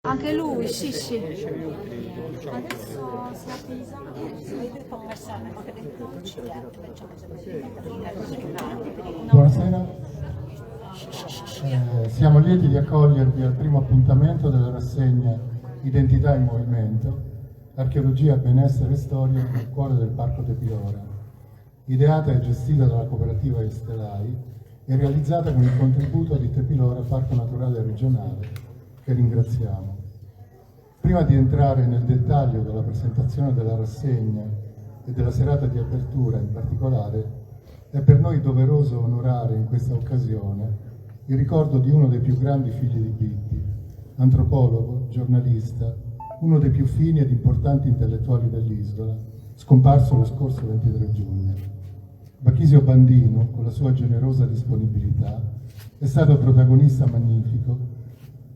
Anche lui, sì, sì. Adesso si avvisa, hai detto conversare, ma che dentro ci Buonasera, siamo lieti di accogliervi al primo appuntamento della rassegna Identità in Movimento, Archeologia, Benessere e Storia nel cuore del Parco de Pilora, ideata e gestita dalla cooperativa Estelai e realizzata con il contributo di Tepilora Parco Naturale Regionale, che ringraziamo. Prima di entrare nel dettaglio della presentazione della rassegna e della serata di apertura in particolare, è per noi doveroso onorare in questa occasione il ricordo di uno dei più grandi figli di Bitti, antropologo, giornalista, uno dei più fini ed importanti intellettuali dell'isola, scomparso lo scorso 23 giugno. Bachisio Bandino, con la sua generosa disponibilità, è stato protagonista magnifico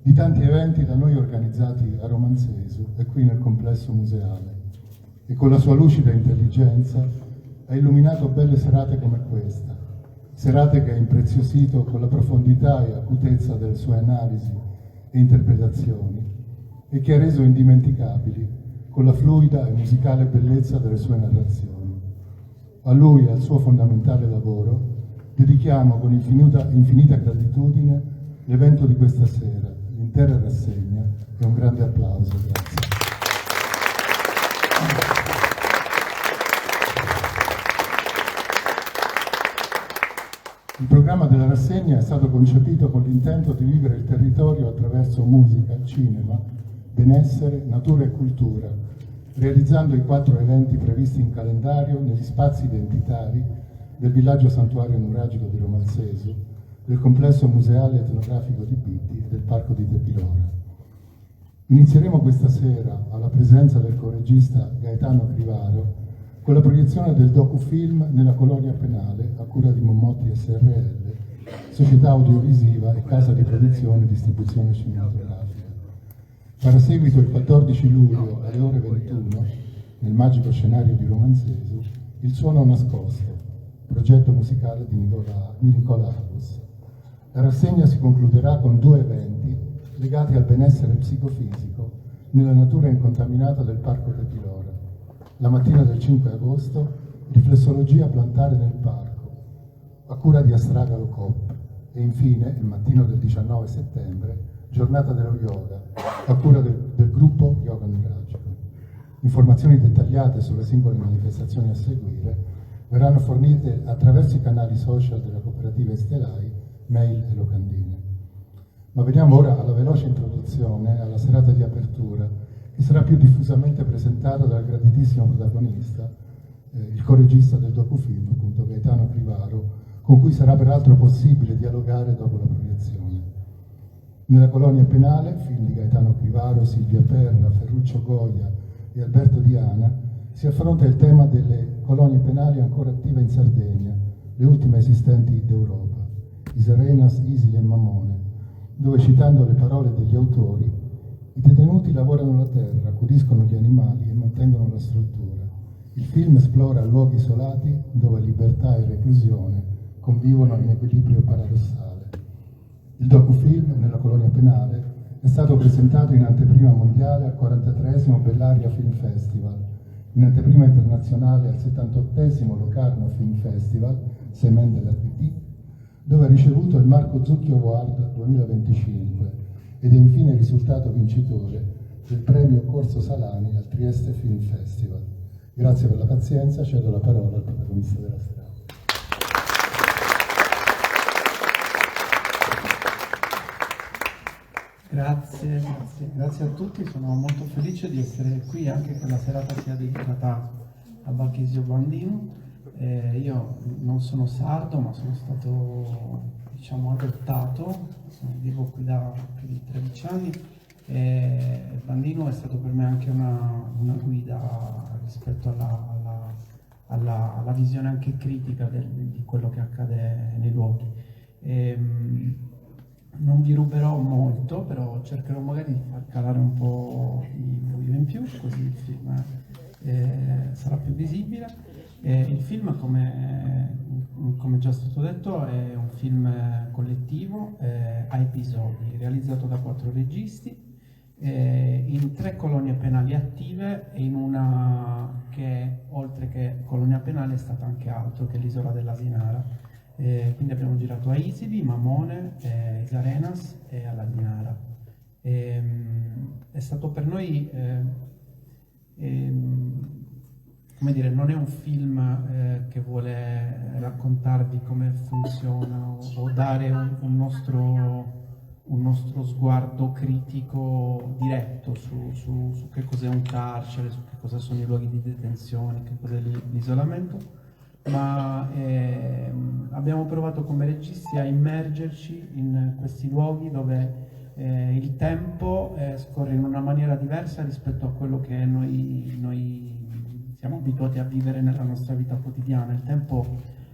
di tanti eventi da noi organizzati a Romanzesu e qui nel complesso museale, e con la sua lucida intelligenza ha illuminato belle serate come questa, serate che ha impreziosito con la profondità e acutezza delle sue analisi e interpretazioni e che ha reso indimenticabili con la fluida e musicale bellezza delle sue narrazioni. A lui e al suo fondamentale lavoro dedichiamo con infinita gratitudine l'evento di questa sera, l'intera rassegna e un grande applauso. Grazie. Il programma della rassegna è stato concepito con l'intento di vivere il territorio attraverso musica, cinema, benessere, natura e cultura, realizzando i 4 eventi previsti in calendario negli spazi identitari del villaggio santuario nuragico di Romanzesu, del complesso museale etnografico di Bitti e del parco di Tepilora. Inizieremo questa sera, alla presenza del coregista Gaetano Crivaro, con la proiezione del docufilm Nella colonia penale, a cura di Mommotti SRL, società audiovisiva e casa di produzione e distribuzione cinematografica. Farà seguito il 14 luglio alle ore 21, nel magico scenario di Romanzesu, Il suono nascosto, progetto musicale di Nicola Arus. La rassegna si concluderà con 2 eventi legati al benessere psicofisico nella natura incontaminata del Parco Tepilora. La mattina del 5 agosto, riflessologia plantare nel parco, a cura di Astragalo Coop. E infine, il mattino del 19 settembre, giornata dello yoga, a cura del gruppo Yoga Nuragico. Informazioni dettagliate sulle singole manifestazioni a seguire verranno fornite attraverso i canali social della cooperativa Estelai, mail e locandine. Ma veniamo ora alla veloce introduzione alla serata di apertura, che sarà più diffusamente presentata dal graditissimo protagonista, il coregista del docufilm, appunto Gaetano Crivaro, con cui sarà peraltro possibile dialogare dopo la proiezione. Nella colonia penale, film di Gaetano Crivaro, Silvia Perra, Ferruccio Goia e Alberto Diana, si affronta il tema delle colonie penali ancora attive in Sardegna, le ultime esistenti d'Europa, Isarenas, Isile e Mamone, dove, citando le parole degli autori, i detenuti lavorano la terra, accudiscono gli animali e mantengono la struttura. Il film esplora luoghi isolati dove libertà e reclusione convivono in equilibrio paradossale. Il docufilm Nella colonia penale è stato presentato in anteprima mondiale al 43esimo Bellaria Film Festival, in anteprima internazionale al 78esimo Locarno Film Festival, Semen dell'RPT, dove ha ricevuto il Marco Zucchio Award 2025 ed è infine risultato vincitore del premio Corso Salani al Trieste Film Festival. Grazie per la pazienza, cedo la parola al protagonista della serata. Grazie a tutti, sono molto felice di essere qui anche che la serata sia dedicata a Bachisio Bandino. Io non sono sardo, ma sono stato, diciamo, adottato, vivo qui da più di 13 anni e Bandino è stato per me anche una guida rispetto alla visione anche critica di quello che accade nei luoghi. Non vi ruberò molto, però cercherò magari di far calare un po' di volume in più, così il film sarà più visibile. Il film, come già stato detto, è un film collettivo a episodi, realizzato da 4 registi in 3 colonie penali attive e in una che oltre che colonia penale è stata anche altro, che è l'isola dell'Asinara. Quindi abbiamo girato a Isibi, Mamone, Isarenas e all'Asinara. È stato per noi, come dire, non è un film che vuole raccontarvi come funziona o dare un nostro sguardo critico diretto su che cos'è un carcere, su che cosa sono i luoghi di detenzione, che cos'è l'isolamento, ma abbiamo provato come registi a immergerci in questi luoghi dove il tempo scorre in una maniera diversa rispetto a quello che noi siamo abituati a vivere nella nostra vita quotidiana. Il tempo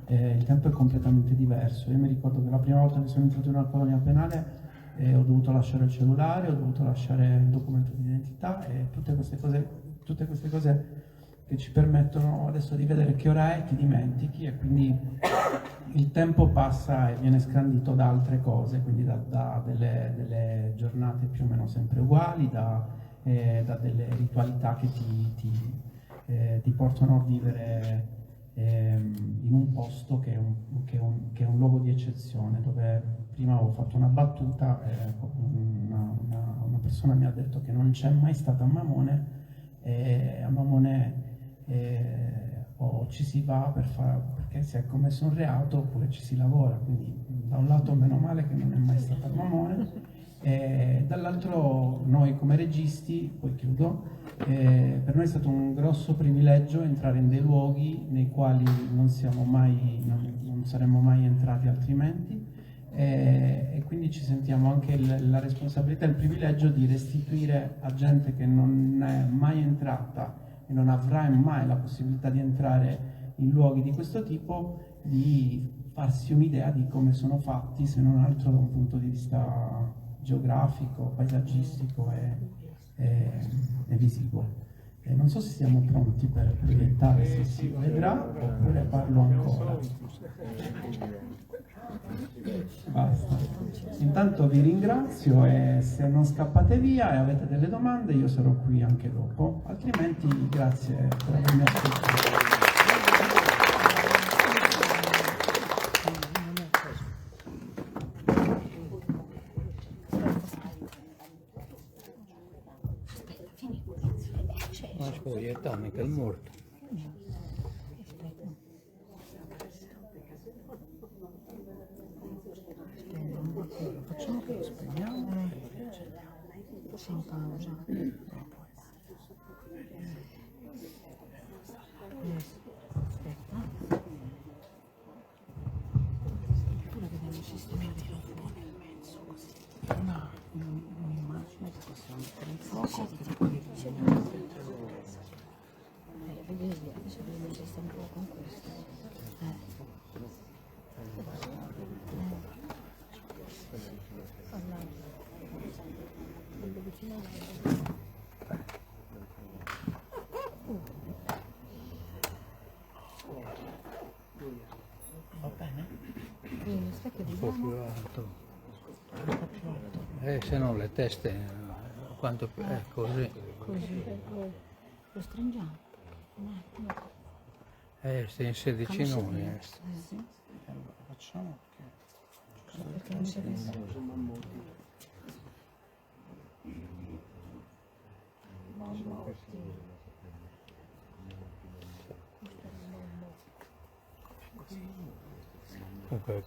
è completamente diverso. Io mi ricordo che la prima volta che sono entrato in una colonia penale ho dovuto lasciare il cellulare, ho dovuto lasciare il documento di identità e tutte queste cose che ci permettono adesso di vedere che ora è, ti dimentichi, e quindi il tempo passa e viene scandito da altre cose, quindi da delle giornate più o meno sempre uguali, da delle ritualità che ti portano a vivere in un posto che è un luogo di eccezione, dove prima avevo fatto una battuta, una persona mi ha detto che non c'è mai stata a Mamone, e a Mamone o ci si va perché si è commesso un reato oppure ci si lavora, quindi da un lato meno male che non è mai stata a Mamone, e dall'altro noi come registi, poi chiudo, per noi è stato un grosso privilegio entrare in dei luoghi nei quali non saremmo mai entrati altrimenti, e quindi ci sentiamo anche la responsabilità e il privilegio di restituire a gente che non è mai entrata e non avrà mai la possibilità di entrare in luoghi di questo tipo, di farsi un'idea di come sono fatti, se non altro da un punto di vista geografico, paesaggistico e visivo. Non so se siamo pronti per proiettare, se si vedrà, oppure parlo ancora. Basta. Intanto vi ringrazio, e se non scappate via e avete delle domande io sarò qui anche dopo, altrimenti grazie per avermi ascoltato. Ma spoglietta, mica il morto. Facciamo che lo spegniamo. Sì, in pausa. Aspetta. Oppure dobbiamo sistemarlo un po' nel mezzo così. No, un'immagine che possiamo mettere in fuoco. Vedi, adesso dobbiamo sistemare un po' con questo. Va bene? Un po' più alto. Se no le teste, quanto più, così. Così, lo stringiamo un attimo. Sei in 16 noi. Sì. Allora, facciamo Perché non si vede.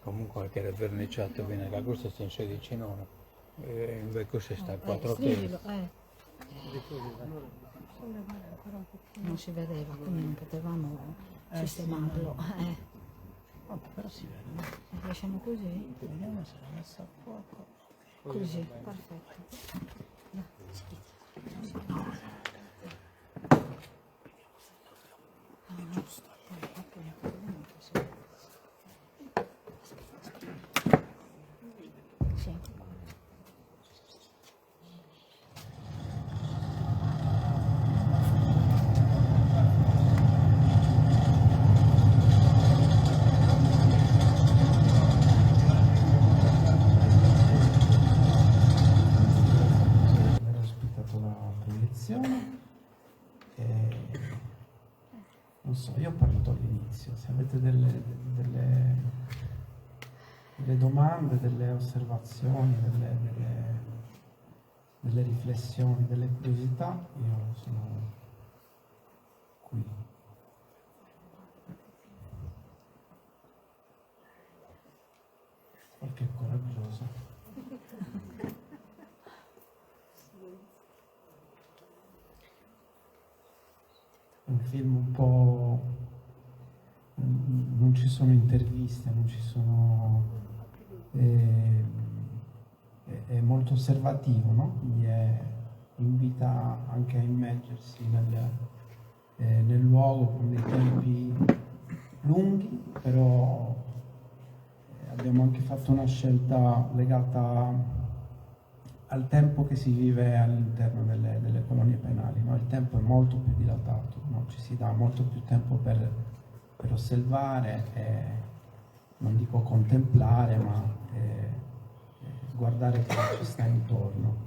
Comunque anche il verniciato viene da questo sta in 16 non. Invece questo sta a 4 kg. Stringilo, non si vedeva, quindi non potevamo sistemarlo. però si vede. Lasciamo così? Vediamo se l'ha messa a fuoco. Così, perfetto. Giusto. Sì. iniziato la proiezione. Non so, io ho parlato all'inizio, se avete delle domande, delle osservazioni, delle riflessioni, delle curiosità, io sono qui. Qualche coraggioso. Un film un po'... non ci sono interviste, non ci sono... è molto osservativo, no? Quindi invita anche a immergersi nel luogo con dei tempi lunghi, però abbiamo anche fatto una scelta legata al tempo che si vive all'interno delle colonie penali, no? Il tempo è molto più dilatato, no? Ci si dà molto più tempo per osservare, non dico contemplare, ma guardare cosa ci sta intorno.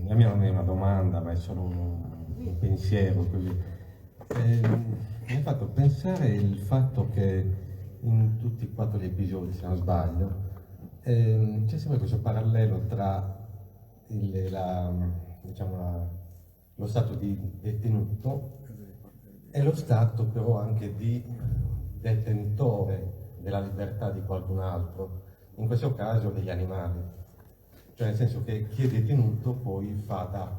La mia non è una domanda, ma è solo un pensiero così. Mi ha fatto pensare il fatto che in tutti e 4 gli episodi, se non sbaglio, c'è sempre questo parallelo tra lo stato di detenuto e lo stato però anche di detentore della libertà di qualcun altro, in questo caso degli animali. Cioè nel senso che chi è detenuto poi fa da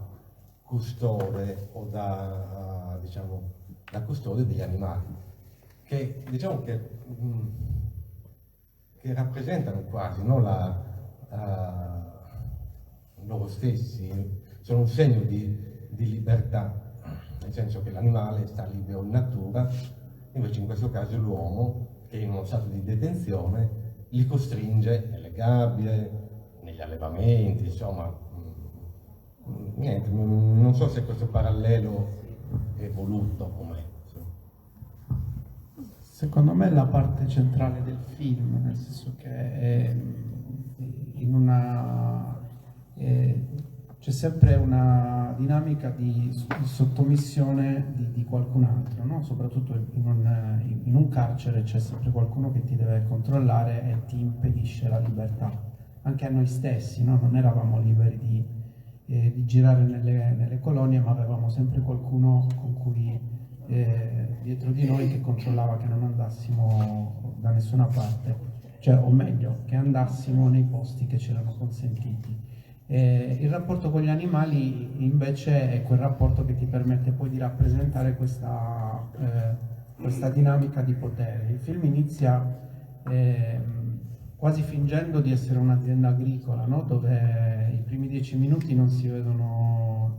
custode o da custode degli animali, che diciamo che rappresentano quasi, no, loro stessi, sono un segno di libertà, nel senso che l'animale sta libero in natura, invece in questo caso l'uomo, che è in uno stato di detenzione, li costringe nelle gabbie, negli allevamenti, insomma, niente, non so se questo parallelo è voluto o meno. Secondo me è la parte centrale del film, nel senso che c'è sempre una dinamica di sottomissione di qualcun altro, no? Soprattutto in un carcere c'è sempre qualcuno che ti deve controllare e ti impedisce la libertà, anche a noi stessi, no? Non eravamo liberi di girare nelle colonie, ma avevamo sempre qualcuno con cui dietro di noi che controllava che non andassimo da nessuna parte, cioè, o meglio, che andassimo nei posti che ci erano consentiti. Il rapporto con gli animali invece è quel rapporto che ti permette poi di rappresentare questa dinamica di potere. Il film inizia quasi fingendo di essere un'azienda agricola, no? Dove i primi 10 minuti non si vedono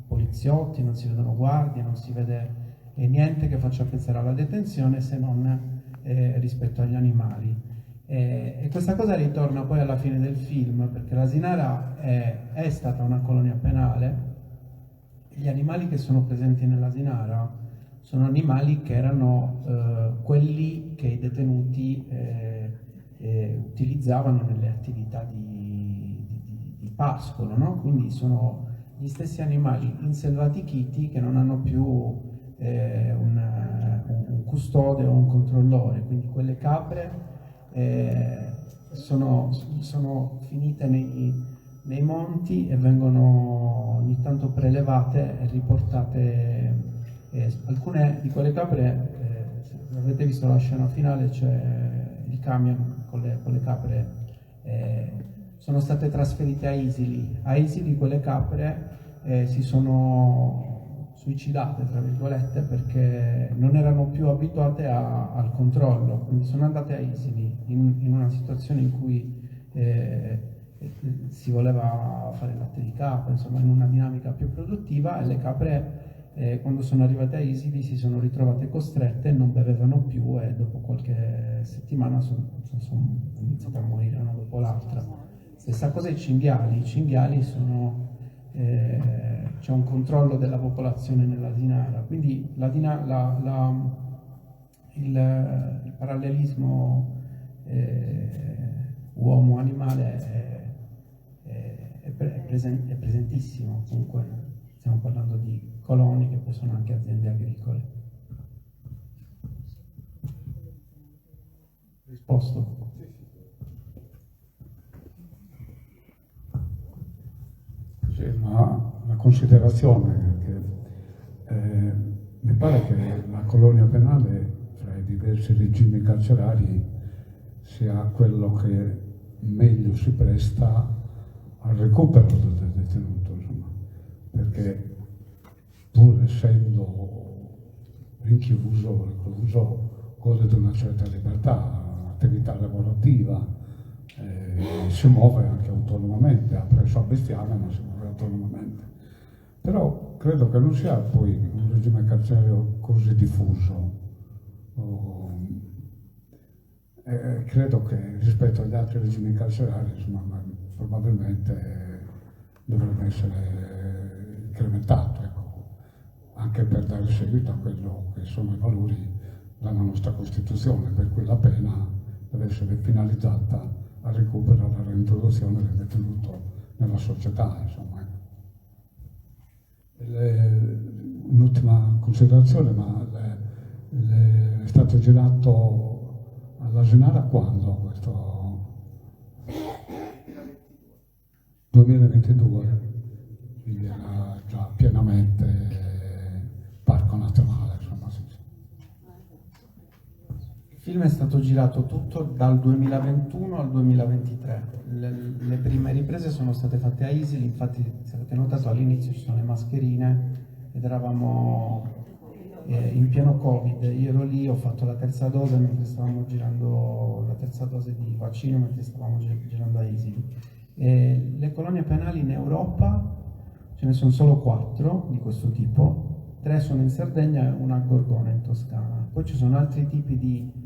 poliziotti, non si vedono guardie, non si vede niente che faccia pensare alla detenzione se non rispetto agli animali. E questa cosa ritorna poi alla fine del film, perché l'Asinara è stata una colonia penale. Gli animali che sono presenti nell'Asinara sono animali che erano quelli che i detenuti utilizzavano nelle attività di pascolo, no? Quindi sono gli stessi animali inselvatichiti che non hanno più un custode o un controllore, quindi quelle capre sono finite nei monti e vengono ogni tanto prelevate e riportate. Alcune di quelle capre, se avete visto la scena finale, c'è il camion con le capre, sono state trasferite a Isili. A Isili quelle capre si sono suicidate, tra virgolette, perché non erano più abituate al controllo, quindi sono andate a Isili in una situazione in cui si voleva fare latte di capra, insomma in una dinamica più produttiva, e le capre quando sono arrivate a Isili si sono ritrovate costrette, non bevevano più e dopo qualche settimana sono iniziate a morire una dopo l'altra. Stessa cosa i cinghiali sono... c'è un controllo della popolazione nell'Asinara, quindi il parallelismo uomo-animale è presentissimo, comunque stiamo parlando di colonie che poi sono anche aziende agricole. Risposto? Sì, una considerazione che mi pare che la colonia penale fra i diversi regimi carcerari sia quello che meglio si presta al recupero del detenuto, insomma, perché pur essendo rinchiuso, recluso, gode di una certa libertà, attività lavorativa, si muove anche autonomamente, ha preso a bestiame ma si muove autonomamente. Però credo che non sia poi un regime carcerario così diffuso. Credo che rispetto agli altri regimi carcerari, insomma, probabilmente dovrebbe essere incrementato, ecco, anche per dare seguito a quello che sono i valori della nostra Costituzione, per cui la pena deve essere finalizzata al recupero e alla reintroduzione del detenuto nella società, insomma. Un'ultima considerazione, ma è stato girato all'Asinara quando questo 2022, quindi era già pienamente parco nazionale, insomma. Sì. Il film è stato girato tutto dal 2021 al 2023. Le prime riprese sono state fatte a Isili, infatti se avete notato all'inizio ci sono le mascherine ed eravamo in pieno Covid. Io ero lì, ho fatto la terza dose mentre stavamo girando la terza dose di vaccino mentre stavamo girando a Isili. Le colonie penali in Europa ce ne sono solo 4 di questo tipo, 3 sono in Sardegna e una a Gorgona in Toscana. Poi ci sono altri tipi di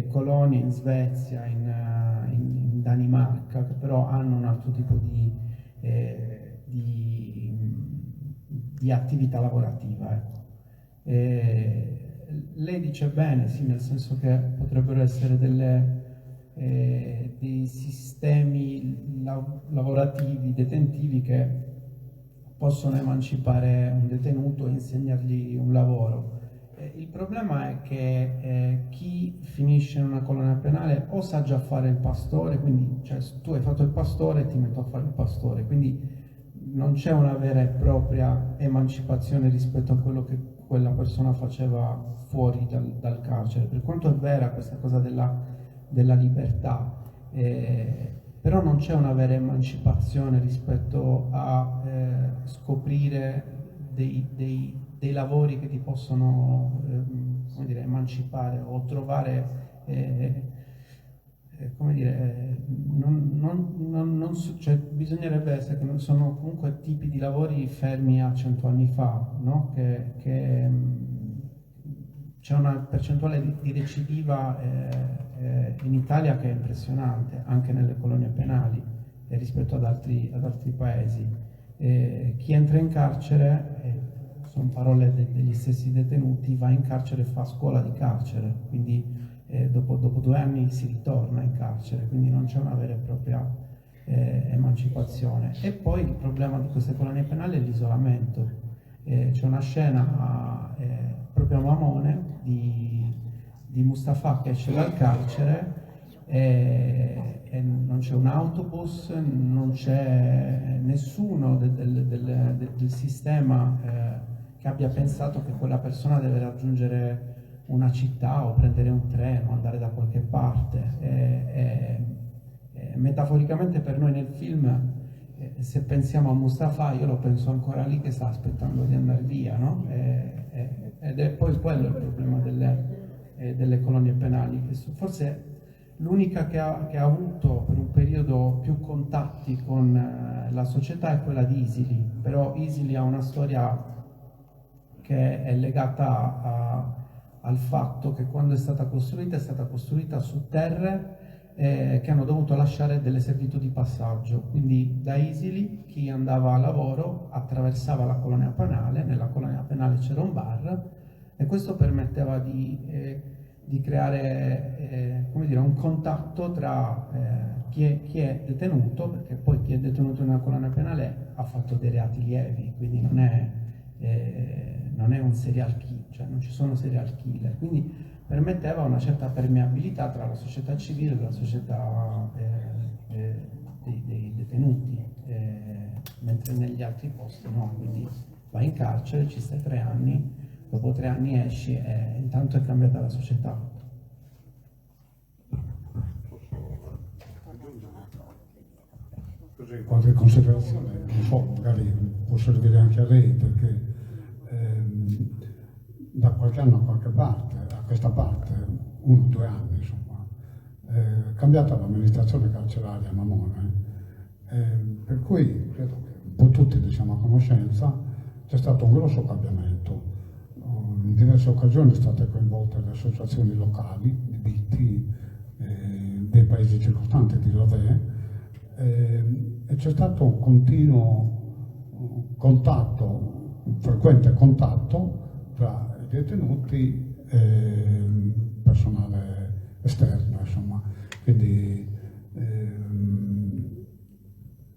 colonie in Svezia, in Danimarca, che però hanno un altro tipo di attività lavorativa. Ecco. Lei dice bene, sì, nel senso che potrebbero essere dei sistemi lavorativi, detentivi che possono emancipare un detenuto e insegnargli un lavoro. Il problema è che chi finisce in una colonia penale o sa già fare il pastore, quindi cioè, tu hai fatto il pastore e ti metto a fare il pastore, quindi non c'è una vera e propria emancipazione rispetto a quello che quella persona faceva fuori dal carcere, per quanto è vera questa cosa della libertà, però non c'è una vera emancipazione rispetto a scoprire dei lavori che ti possono come dire, emancipare o trovare, come dire, cioè, bisognerebbe essere che non sono comunque tipi di lavori fermi a 100 anni fa, no? Che c'è una percentuale di recidiva in Italia che è impressionante, anche nelle colonie penali rispetto ad altri paesi. Chi entra in carcere, sono parole degli stessi detenuti, va in carcere e fa scuola di carcere, quindi dopo 2 anni si ritorna in carcere, quindi non c'è una vera e propria emancipazione. E poi il problema di queste colonie penali è l'isolamento. C'è una scena proprio a Mamone di Mustafa che esce dal carcere e non c'è un autobus, non c'è nessuno del sistema che abbia pensato che quella persona deve raggiungere una città o prendere un treno, andare da qualche parte. Metaforicamente per noi nel film, se pensiamo a Mustafa, io lo penso ancora lì che sta aspettando di andare via, no? Ed è poi quello il problema delle colonie penali, che forse l'unica che ha avuto per un periodo più contatti con la società è quella di Isili, però Isili ha una storia che è legata al fatto che quando è stata costruita su terre che hanno dovuto lasciare delle servitù di passaggio, quindi da Isili chi andava a lavoro attraversava la colonia penale, nella colonia penale c'era un bar e questo permetteva di di creare come dire, un contatto tra chi è detenuto, perché poi chi è detenuto in una colonia penale ha fatto dei reati lievi, quindi non è un serial killer, cioè non ci sono serial killer, quindi permetteva una certa permeabilità tra la società civile e la società dei detenuti, mentre negli altri posti no, quindi vai in carcere, ci stai 3 anni, dopo 3 anni esci e intanto è cambiata la società. Così, qualche considerazione, non so, magari può servire anche a lei, perché da qualche anno a qualche parte, a questa parte, 1 o 2 anni, insomma, è cambiata l'amministrazione carceraria a Mamone, per cui credo che un po' tutti ne siamo a conoscenza, c'è stato un grosso cambiamento. In diverse occasioni sono state coinvolte le associazioni locali, di BT, dei paesi circostanti di Rovè, e c'è stato un continuo contatto, un frequente contatto tra i detenuti e personale esterno, insomma. Quindi,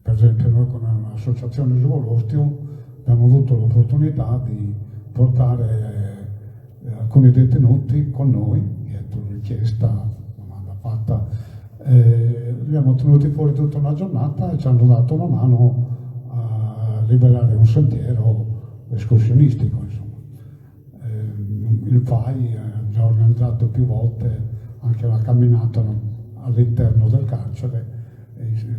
per esempio, noi come associazione Giovolostium abbiamo avuto l'opportunità di portare alcuni detenuti con noi, dietro richiesta, domanda fatta, li abbiamo tenuti fuori tutta una giornata e ci hanno dato una mano a liberare un sentiero escursionistico, insomma. Il FAI ha già organizzato più volte anche la camminata all'interno del carcere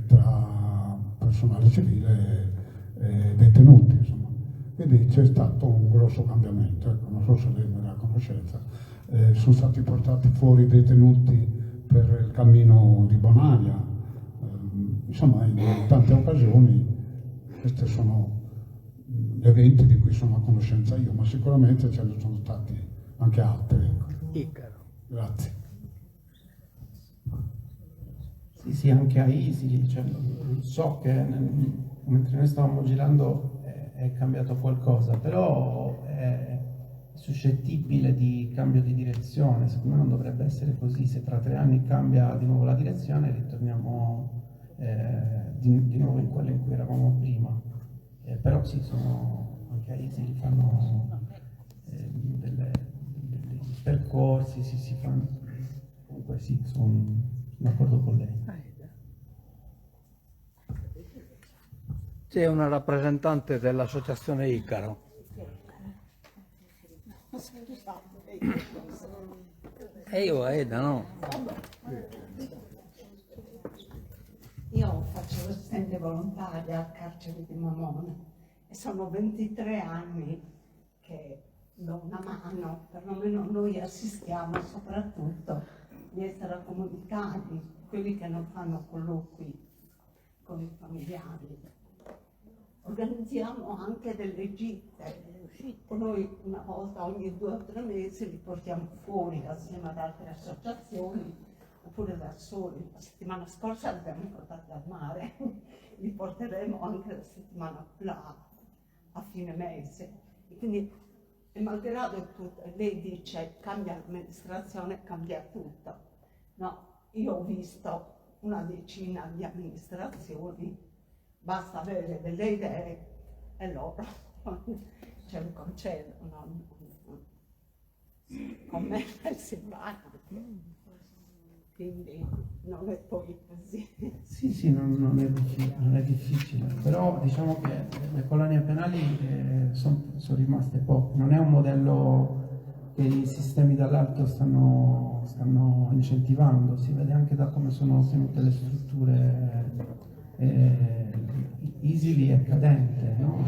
tra personale civile e detenuti, insomma. Quindi c'è stato un grosso cambiamento, ecco, non so se lei ne era a conoscenza. Sono stati portati fuori detenuti per il cammino di Bonaria, insomma in tante occasioni questi sono gli eventi di cui sono a conoscenza io, ma sicuramente ce ne sono stati anche altri. Ecco. Icaro. Grazie. Sì, anche a Isili, cioè, so che mentre noi stavamo girando è cambiato qualcosa, però è suscettibile di cambio di direzione. Secondo me non dovrebbe essere così. Se tra 3 anni cambia di nuovo la direzione, ritorniamo di nuovo in quella in cui eravamo prima. Però sì, anche a Isili fanno dei percorsi, si fanno. Comunque sì, sono d'accordo con lei. C'è una rappresentante dell'associazione Icaro. E io Eda, no? Io faccio l'assistente volontaria al carcere di Mamone e sono 23 anni che do una mano, perlomeno noi assistiamo soprattutto gli extracomunitari, quelli che non fanno colloqui con i familiari. Organizziamo anche delle gite, noi una volta ogni 2 o 3 mesi li portiamo fuori assieme ad altre associazioni oppure da soli. La settimana scorsa li abbiamo portati al mare, li porteremo anche la settimana a fine mese. E quindi, malgrado tutto, lei dice cambia l'amministrazione, cambia tutto. No, io ho visto una decina di amministrazioni. Basta avere delle idee e loro ce le concedono. Con me si va. Quindi non è poi così. Sì, non è difficile, però diciamo che le colonie penali sono rimaste poche. Non è un modello che i sistemi dall'alto stanno incentivando, si vede anche da come sono tenute le strutture. Isili è cadente, no?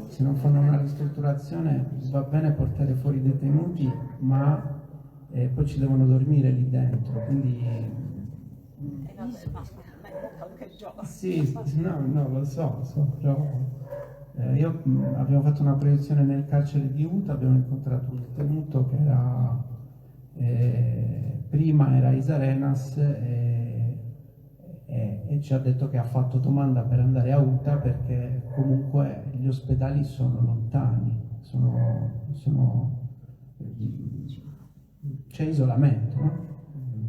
Se non fanno una ristrutturazione va bene portare fuori i detenuti, ma poi ci devono dormire lì dentro, quindi sì, no, lo so, però abbiamo fatto una proiezione nel carcere di Uta, abbiamo incontrato un detenuto che era prima era Isarenas e ci ha detto che ha fatto domanda per andare a Uta perché comunque gli ospedali sono lontani, c'è c'è isolamento, no?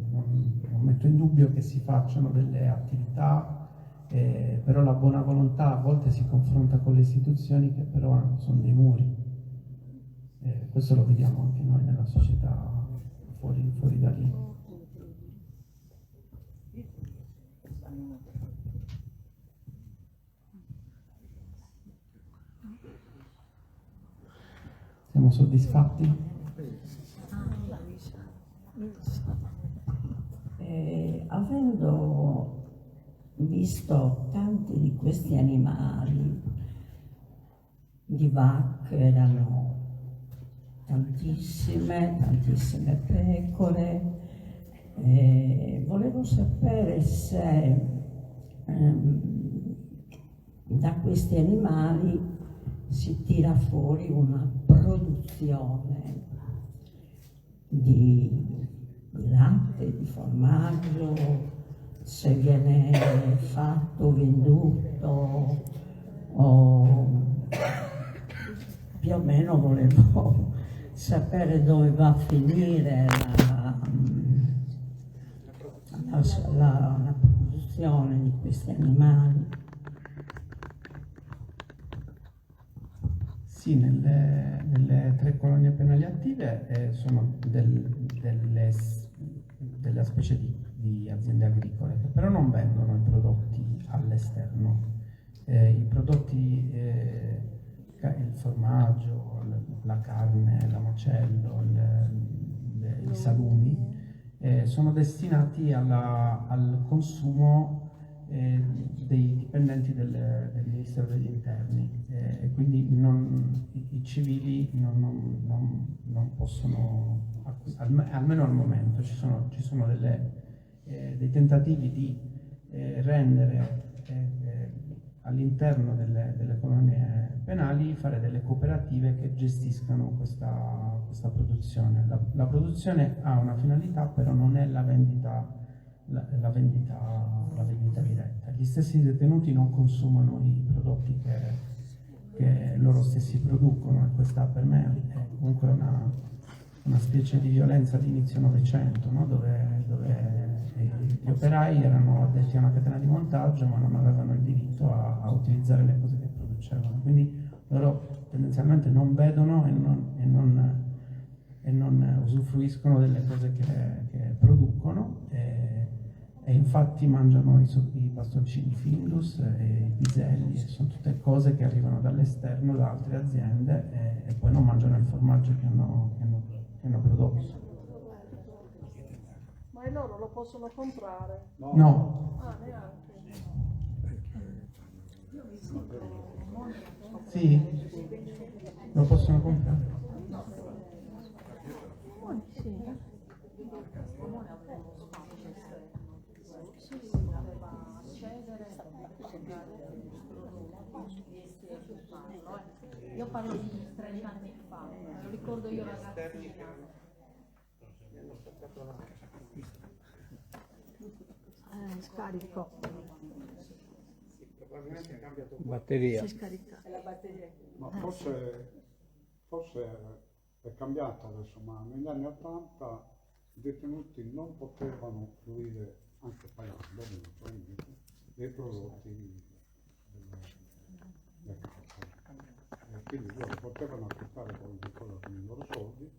Non metto in dubbio che si facciano delle attività, però la buona volontà a volte si confronta con le istituzioni che però sono dei muri. Questo lo vediamo anche noi nella società fuori da lì. Siamo soddisfatti? Avendo visto tanti di questi animali, di vacche erano tantissime pecore, volevo sapere se da questi animali si tira fuori una produzione di latte, di formaggio, se viene fatto, venduto, o più o meno volevo sapere dove va a finire la produzione di questi animali. Sì, nelle 3 colonie penali attive sono delle specie di aziende agricole che però non vendono i prodotti all'esterno. I prodotti, il formaggio, la carne, la macello, i salumi sono destinati al consumo dei dipendenti del Ministero degli Interni, e quindi i civili non possono, almeno al momento, ci sono dei tentativi di rendere all'interno delle colonie penali, fare delle cooperative che gestiscano questa produzione. La produzione ha una finalità, però non è la vendita diretta. Gli stessi detenuti non consumano i prodotti che loro stessi producono, e questa per me è comunque una specie di violenza di inizio Novecento, no? dove gli operai erano addetti a una catena di montaggio ma non avevano il diritto a utilizzare le cose che producevano, quindi loro tendenzialmente non vedono e non usufruiscono delle cose che producono, e infatti mangiano i bastoncini Findus e i piselli, e sono tutte cose che arrivano dall'esterno, da altre aziende, e poi non mangiano il formaggio che hanno prodotto. Ma loro lo possono comprare? No. Ah, neanche. Sì, lo possono comprare. Io parlo di 30 anni fa, lo ricordo io ragazzina. Scarico. Probabilmente è cambiato. Batteria. Si scarica. È la batteria. Ma forse è cambiato adesso, ma negli anni 80 i detenuti non potevano fruire, anche pagando ovviamente, dei prodotti del campo. Quindi loro potevano acquistare qualcosa con i loro soldi,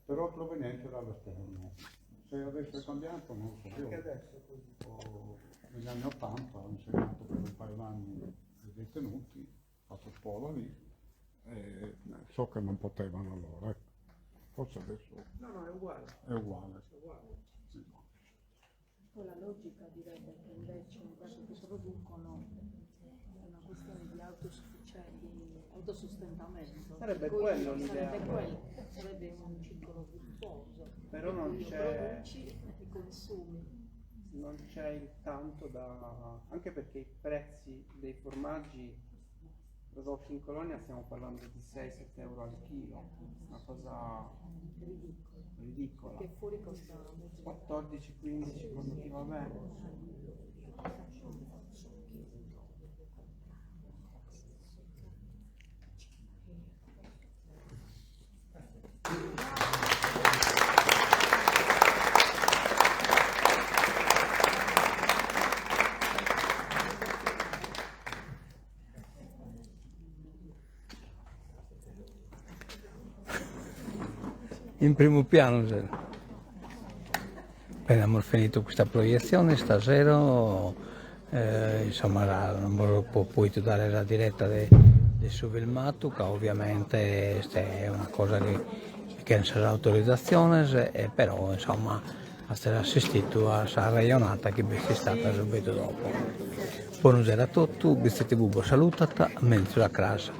però proveniente dall'esterno. Se adesso è cambiato non lo so più. Negli anni 80 ho insegnato per un paio d'anni ai detenuti, ho fatto scuola lì, e so che non potevano allora. Forse adesso No, è uguale. è uguale. Poi la logica direbbe che invece, dato che producono, è una questione di autosostentamento. Sarebbe Poi quello l'ideale. Sarebbe quello, sarebbe un circolo virtuoso. Però non Tu c'è- produci e consumi. Non c'è il tanto anche perché i prezzi dei formaggi prodotti in colonia stiamo parlando di 6-7 euro al chilo, una cosa ridicola. Che fuori costa 14-15 quando ti va bene. in primo piano. Appena abbiamo finito questa proiezione stasera, insomma, non potuto dare la diretta di su filmato, che ovviamente è una cosa che non sarà autorizzazione, però insomma essere assistito a questa ragionata che è stata subito dopo. Buonasera a tutti, vi siete salutate, mentre la casa.